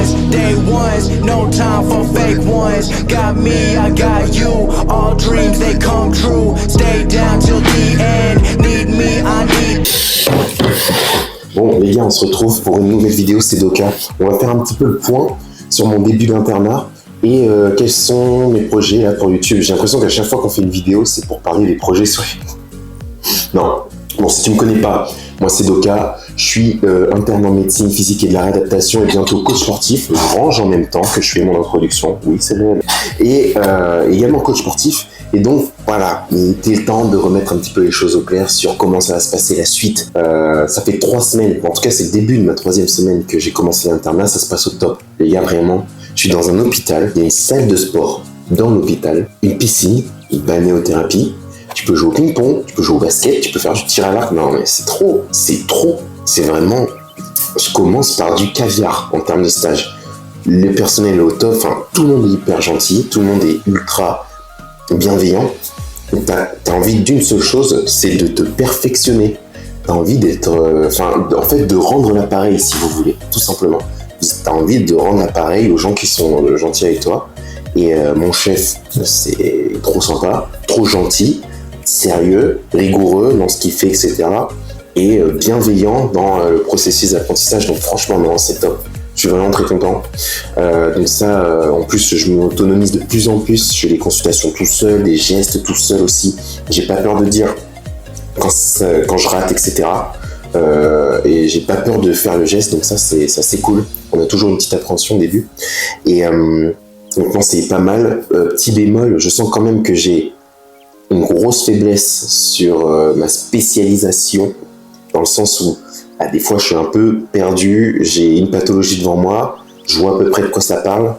ones, day ones, no time for fake ones. Got me, I got you, all dreams they come true. Stay down till the end, need me, I need. Bon les gars, on se retrouve pour une nouvelle vidéo, c'est Doka. On va faire un petit peu le point sur mon début d'internat et quels sont mes projets là pour YouTube. J'ai l'impression qu'à chaque fois qu'on fait une vidéo, c'est pour parler des projets sur YouTube. Non, bon si tu me connais pas, moi c'est Doka, je suis interne en médecine physique et de la réadaptation et bientôt coach sportif. Je range en même temps que je fais mon introduction, oui c'est vrai. Et également coach sportif. Et donc voilà, il était le temps de remettre un petit peu les choses au clair sur comment ça va se passer la suite. Ça fait 3 semaines, en tout cas c'est le début de ma 3e semaine que j'ai commencé l'internat, ça se passe au top. Les gars vraiment, je suis dans un hôpital, il y a une salle de sport dans l'hôpital, une piscine, une balnéothérapie, tu peux jouer au ping-pong, tu peux jouer au basket, tu peux faire du tir à l'arc, non mais c'est trop, c'est vraiment, je commence par du caviar en termes de stage. Le personnel est au top, enfin tout le monde est hyper gentil, tout le monde est ultra bienveillant. T'as envie d'une seule chose, c'est de te perfectionner. T'as envie d'être, en fait, de rendre l'appareil si vous voulez, tout simplement. T'as envie de rendre l'appareil aux gens qui sont gentils avec toi. Et mon chef, c'est trop sympa, trop gentil, sérieux, rigoureux dans ce qu'il fait, etc. Et bienveillant dans le processus d'apprentissage. Donc franchement, non, c'est top. Je suis vraiment très content. Donc ça, en plus, je m'autonomise de plus en plus. Je fais les consultations tout seul, des gestes tout seul aussi. J'ai pas peur de dire quand je rate, etc. Et j'ai pas peur de faire le geste. Donc ça, c'est cool. On a toujours une petite appréhension au début. Et donc non, c'est pas mal. Petit bémol, je sens quand même que j'ai une grosse faiblesse sur ma spécialisation, dans le sens où des fois, je suis un peu perdu, j'ai une pathologie devant moi, je vois à peu près de quoi ça parle,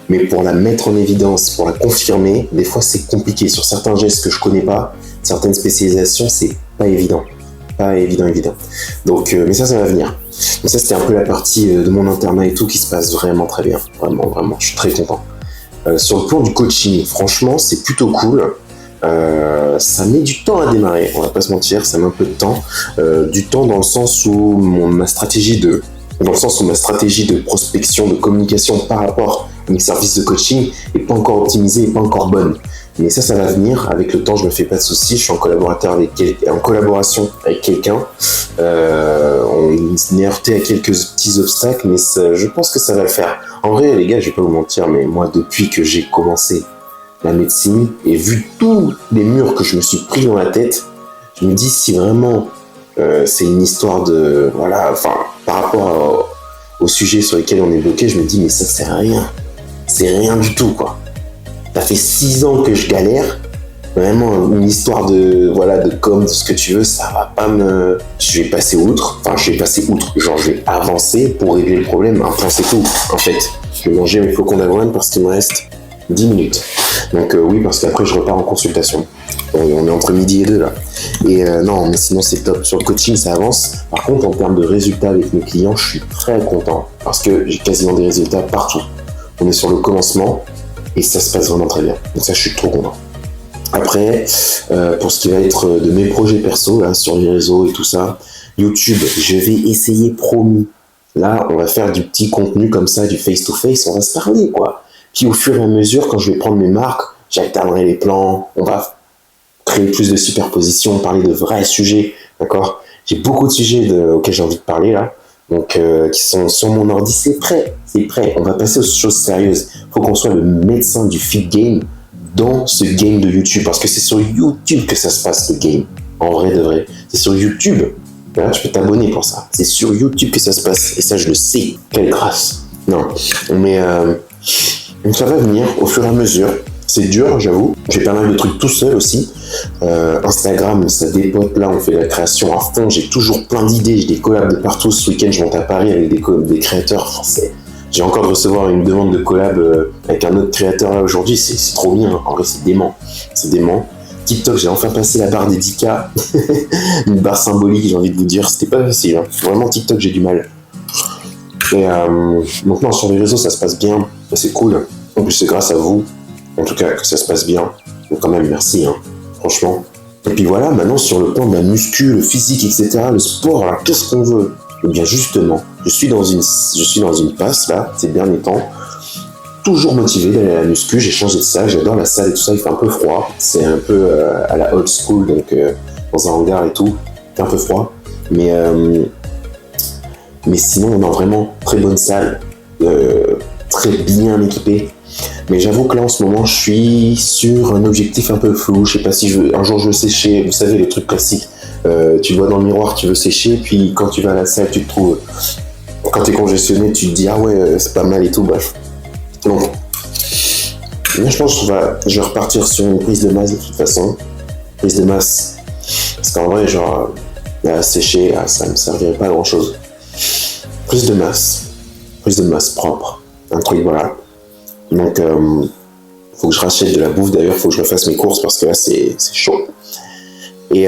mais pour la mettre en évidence, pour la confirmer, des fois, c'est compliqué. Sur certains gestes que je connais pas, certaines spécialisations, c'est pas évident. Pas évident. Donc, mais ça va venir. Donc ça, c'était un peu la partie de mon internat et tout qui se passe vraiment très bien. Vraiment, je suis très content. Sur le plan du coaching, franchement, c'est plutôt cool. Ça met du temps à démarrer, on va pas se mentir, ça met un peu de temps. Du temps dans le sens où ma stratégie de prospection, de communication par rapport à mes services de coaching est pas encore optimisée, est pas encore bonne. Mais ça va venir, avec le temps, je me fais pas de soucis, je suis en collaboration avec quelqu'un. On est heurté à quelques petits obstacles, mais je pense que ça va le faire. En vrai, les gars, je vais pas vous mentir, mais moi, depuis que j'ai commencé la médecine, et vu tous les murs que je me suis pris dans la tête, je me dis si vraiment c'est une histoire de... Voilà, enfin, par rapport au sujet sur lesquels on est bloqué, je me dis mais ça c'est rien du tout quoi. Ça fait 6 ans que je galère, vraiment une histoire de com, de ce que tu veux, ça va pas me... Je vais passer outre, genre je vais avancer pour régler le problème, enfin c'est tout en fait. Je vais manger mes flocons d'avoine parce qu'il me reste 10 minutes. Donc oui, parce qu'après je repars en consultation. On est entre midi et 2 là. Et non, mais sinon c'est top. Sur le coaching, ça avance. Par contre, en termes de résultats avec mes clients, je suis très content parce que j'ai quasiment des résultats partout. On est sur le commencement et ça se passe vraiment très bien. Donc ça, je suis trop content. Après, pour ce qui va être de mes projets perso, là, sur les réseaux et tout ça, YouTube, je vais essayer, promis. Là, on va faire du petit contenu comme ça, du face-to-face, on va se parler, quoi. Puis au fur et à mesure, quand je vais prendre mes marques, j'alternerai les plans, on va créer plus de superpositions, parler de vrais sujets, d'accord? J'ai beaucoup de sujets auxquels j'ai envie de parler là, donc qui sont sur mon ordi, c'est prêt, on va passer aux choses sérieuses. Il faut qu'on soit le médecin du fit game dans ce game de YouTube, parce que c'est sur YouTube que ça se passe le game, en vrai de vrai. C'est sur YouTube, là tu peux t'abonner pour ça, c'est sur YouTube que ça se passe, et ça je le sais, quelle grâce. Non, mais... Donc ça va venir au fur et à mesure. C'est dur, j'avoue. J'ai pas mal de trucs tout seul aussi. Instagram, ça dépote. Là, on fait la création à fond. J'ai toujours plein d'idées. J'ai des collabs de partout. Ce week-end, je monte à Paris avec des créateurs français. J'ai encore de recevoir une demande de collab avec un autre créateur là aujourd'hui. C'est trop bien. En vrai, c'est dément. TikTok, j'ai enfin passé la barre des 10K. Une barre symbolique, j'ai envie de vous dire. C'était pas facile. Hein. Vraiment, TikTok, j'ai du mal. Et donc non, sur les réseaux, ça se passe bien. C'est cool. En plus, c'est grâce à vous, en tout cas, que ça se passe bien. Donc quand même, merci, hein, franchement. Et puis voilà, maintenant, sur le plan de la muscu, le physique, etc., le sport, alors qu'est-ce qu'on veut? Eh bien, justement, je suis dans une passe là, ces derniers temps, toujours motivé d'aller à la muscu. J'ai changé de salle, j'adore la salle et tout ça, il fait un peu froid. C'est un peu à la old school, donc dans un hangar et tout, il fait un peu froid. Mais sinon, on a vraiment très bonne salle, très bien équipée. Mais j'avoue que là, en ce moment, je suis sur un objectif un peu flou. Je sais pas si un jour je veux sécher, vous savez, le truc classique. Tu te vois dans le miroir, tu veux sécher, puis quand tu vas à la salle, tu te trouves... Quand t'es congestionné, tu te dis, ah ouais, c'est pas mal et tout, bref. Donc, là, je pense que je vais repartir sur une prise de masse de toute façon. Prise de masse. Parce qu'en vrai, genre, sécher, ça me servirait pas à grand chose. Prise de masse propre. Un truc, voilà. Donc, faut que je rachète de la bouffe. D'ailleurs, faut que je refasse mes courses parce que là, c'est chaud. Et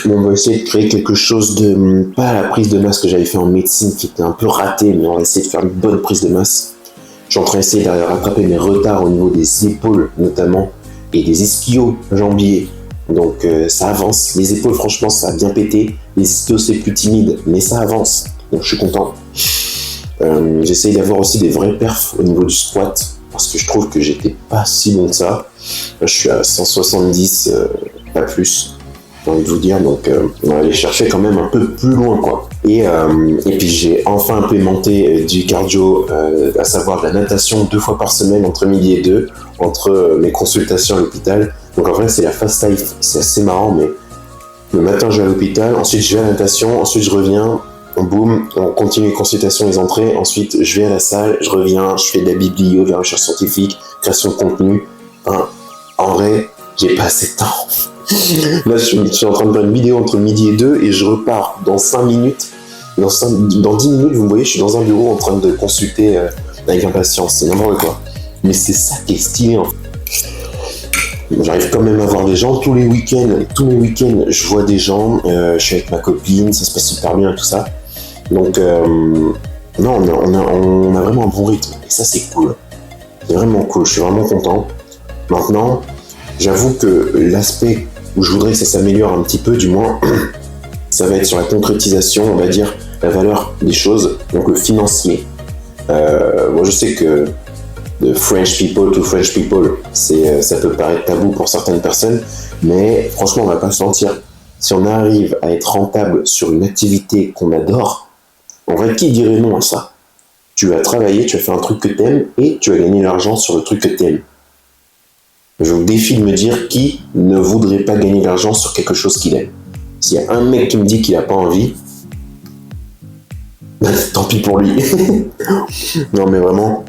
on va essayer de créer quelque chose de... Pas la prise de masse que j'avais fait en médecine qui était un peu ratée, mais on va essayer de faire une bonne prise de masse. Je suis en train d'essayer de rattraper mes retards au niveau des épaules, notamment, et des ischio-jambiers. Donc, ça avance. Les épaules, franchement, ça a bien pété. Les ischios, c'est plus timide, mais ça avance. Donc, je suis content. J'essaye d'avoir aussi des vrais perfs au niveau du squat, parce que je trouve que j'étais pas si bon que ça. Là, je suis à 170, pas plus, j'ai envie de vous dire, donc on va aller chercher quand même un peu plus loin, quoi. Et puis j'ai enfin implémenté du cardio, à savoir de la natation 2 fois par semaine entre midi et 2, entre mes consultations à l'hôpital. Donc en vrai c'est la fast life, c'est assez marrant, mais le matin je vais à l'hôpital, ensuite je vais à la natation, ensuite je reviens, boum, on continue les consultations, les entrées, ensuite je vais à la salle, je reviens, je fais de la biblio, de la recherche scientifique, création de contenu. En vrai, j'ai pas assez de temps. Là, je suis en train de faire une vidéo entre midi et 2 et je repars dans 5 minutes. Dans 10 minutes, vous me voyez, je suis dans un bureau en train de consulter avec un patient. C'est n'importe quoi. Mais c'est ça qui est stylé, en fait. J'arrive quand même à voir des gens tous les week-ends. Tous les week-ends, je vois des gens. Je suis avec ma copine, ça se passe super bien et tout ça. Donc, non, on a vraiment un bon rythme. Et ça, c'est cool. C'est vraiment cool. Je suis vraiment content. Maintenant, j'avoue que l'aspect où je voudrais que ça s'améliore un petit peu, du moins, ça va être sur la concrétisation, on va dire, la valeur des choses, donc le financier. Moi, je sais que de French people to French people, ça peut paraître tabou pour certaines personnes, mais franchement, on va pas se mentir. Si on arrive à être rentable sur une activité qu'on adore, en vrai, qui dirait non à ça? Tu vas travailler, tu vas faire un truc que t'aimes et tu vas gagner de l'argent sur le truc que t'aimes. Je vous défie de me dire qui ne voudrait pas gagner de l'argent sur quelque chose qu'il aime. S'il y a un mec qui me dit qu'il n'a pas envie, tant pis pour lui. Non mais vraiment.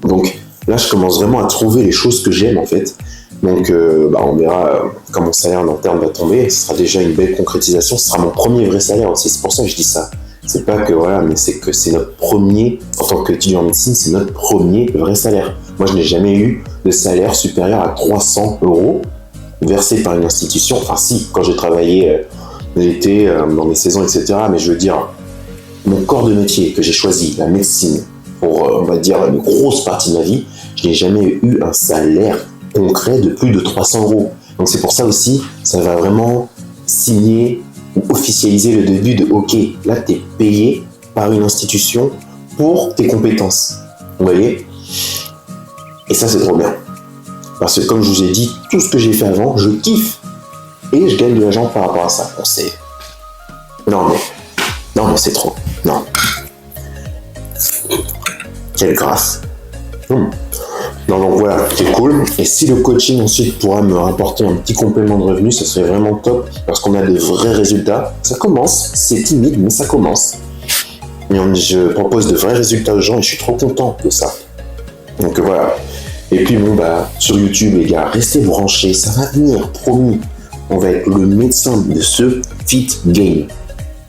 Donc là, je commence vraiment à trouver les choses que j'aime en fait. Donc on verra quand mon salaire long terme va tomber. Ce sera déjà une belle concrétisation. Ce sera mon premier vrai salaire aussi. C'est pour ça que je dis ça. C'est pas que voilà, mais c'est que c'est notre premier, en tant qu'étudiant en médecine, c'est notre premier vrai salaire. Moi, je n'ai jamais eu de salaire supérieur à 300 € versé par une institution. Enfin, si, quand j'ai travaillé l'été, dans mes saisons, etc. Mais je veux dire, mon corps de métier que j'ai choisi, la médecine, pour, on va dire, une grosse partie de ma vie, je n'ai jamais eu un salaire concret de plus de 300 €. Donc, c'est pour ça aussi, ça va vraiment signer ou officialiser le début de OK, là, tu es payé par une institution pour tes compétences. Vous voyez ? Et ça, c'est trop bien. Parce que comme je vous ai dit, tout ce que j'ai fait avant, je kiffe. Et je gagne de l'argent par rapport à ça. Bon, c'est... Non, mais c'est trop. Non. Quelle grâce. Non, donc voilà, c'est cool. Et si le coaching ensuite pourra me rapporter un petit complément de revenus, ça serait vraiment top. Parce qu'on a de vrais résultats. Ça commence, c'est timide, mais ça commence. Et je propose de vrais résultats aux gens et je suis trop content de ça. Donc voilà. Et puis sur YouTube, les gars, restez branchés, ça va venir, promis. On va être le médecin de ce fit game.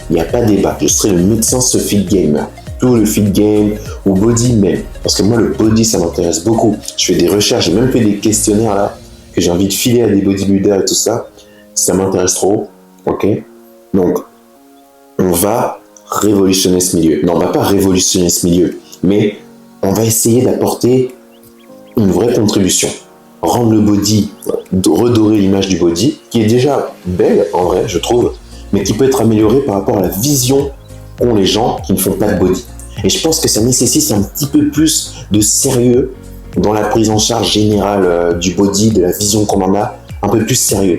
Il n'y a pas de débat, je serai le médecin de ce fit game là. Tout le fit game, ou body même. Parce que moi, le body, ça m'intéresse beaucoup. Je fais des recherches, j'ai même fait des questionnaires là, que j'ai envie de filer à des bodybuilders et tout ça. Ça m'intéresse trop, ok? Donc, on va révolutionner ce milieu. Non, on va pas révolutionner ce milieu, mais on va essayer d'apporter une vraie contribution. Rendre le body, redorer l'image du body, qui est déjà belle en vrai, je trouve, mais qui peut être améliorée par rapport à la vision qu'ont les gens qui ne font pas de body. Et je pense que ça nécessite un petit peu plus de sérieux dans la prise en charge générale du body, de la vision qu'on en a, un peu plus sérieux.